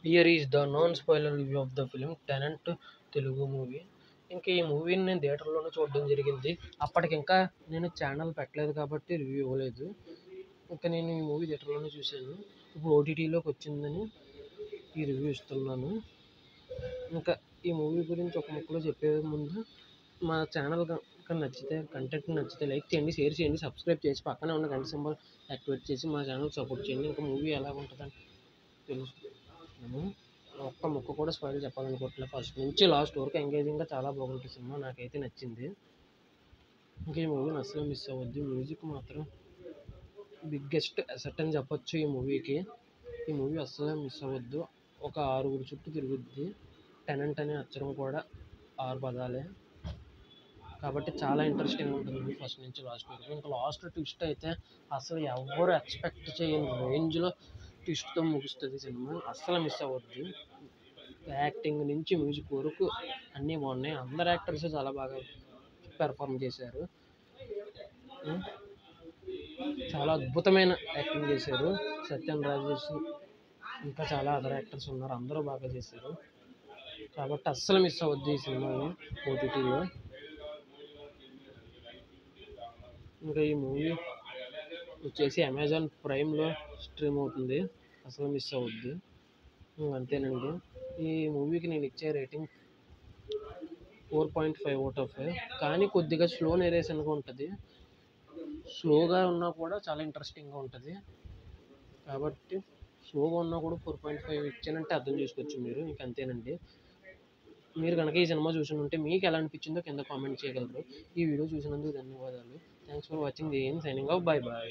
Here is the non spoiler review of the film tenant Telugu movie. ఇంకా ఈ మూవీని నేను థియేటర్లోనే చూడడం జరిగింది. అప్పటికి ఇంకా నేను ఛానల్ పెట్టలేదు కాబట్టి రివ్యూ ఇవ్వలేదు. ఇంకా నేను ఈ మూవీ థియేటర్లోనే చూశాను. ఇప్పుడు ఓటీటీలోకి వచ్చిందని ఈ రివ్యూ ఇస్తున్నాను. ఇంకా ఈ మూవీ గురించి ఒక ముక్కలో చెప్పే ముందు మా ఛానల్ కనుక నచ్చితే, కంటెంట్ నచ్చితే లైక్ చేయండి, షేర్ చేయండి, సబ్స్క్రైబ్ చేసి పక్కనే ఉన్న గంట సింబల్ యాక్టివేట్ చేసి మా ఛానల్కి సపోర్ట్ చేయండి. ఇంకా మూవీ ఎలా ఉంటుందని తెలుసుకున్నాము. ఒక్క ముక్క కూడా స్పాయిల్ చెప్పాలనుకోవట్లేదు. ఫస్ట్ నుంచి లాస్ట్ వరకు ఎంగేజింగ్గా చాలా బాగుంటుంది సినిమా. నాకైతే నచ్చింది. ఇంకా ఈ మూవీని అస్సలు మిస్ అవ్వద్దు. మ్యూజిక్ మాత్రం బిగ్గెస్ట్ అసెట్ అని చెప్పొచ్చు ఈ మూవీకి. ఈ మూవీ అస్సలు మిస్ అవ్వద్దు. ఒక 6 చుట్టూ తిరుగుద్ది. టెనెంట్ అనే అక్షరం కూడా 6 పదాలే కాబట్టి చాలా ఇంట్రెస్టింగ్ ఉంటుంది ఫస్ట్ నుంచి లాస్ట్ వరకు. ఇంకా లాస్ట్ ట్విస్ట్ అయితే అసలు ఎవరు ఎక్స్పెక్ట్ చేయని రేంజ్లో ట్విస్ట్తో ముగుస్తుంది సినిమా. అస్సలు మిస్ అవ్వద్దు. యాక్టింగ్ నుంచి మ్యూజిక్ వరకు అన్నీ బాగున్నాయి. అందరు యాక్టర్స్ చాలా బాగా పెర్ఫామ్ చేశారు. చాలా అద్భుతమైన యాక్టింగ్ చేశారు. సత్యం రాజేష్ ఇంకా చాలా అదర్ యాక్టర్స్ ఉన్నారు. అందరూ బాగా చేశారు కాబట్టి అస్సలు మిస్ అవ్వద్దు ఈ సినిమాని ఓటీటీలో. ఇంకా ఈ మూవీ వచ్చేసి అమెజాన్ ప్రైమ్లో స్ట్రీమ్ అవుతుంది. అసలు మిస్ అవ్వద్దు. అంతేనండి. ఈ మూవీకి నేను ఇచ్చే రేటింగ్ 4.5 అవుట్ ఆఫ్ 5. కానీ కొద్దిగా స్లో నేరేషన్గా ఉంటుంది. స్లోగా ఉన్నా కూడా చాలా ఇంట్రెస్టింగ్గా ఉంటుంది కాబట్టి స్లోగా ఉన్నా కూడా 4.5 ఇచ్చానంటే అర్థం చేసుకోవచ్చు మీరు. ఇంక అంతేనండి. మీరు కనుక ఈ సినిమా చూసి ఉంటే మీకు ఎలా అనిపించిందో కింద కామెంట్ చేయగలరు. ఈ వీడియో చూసినందుకు ధన్యవాదాలు. Thanks for watching. Signing off. Bye bye.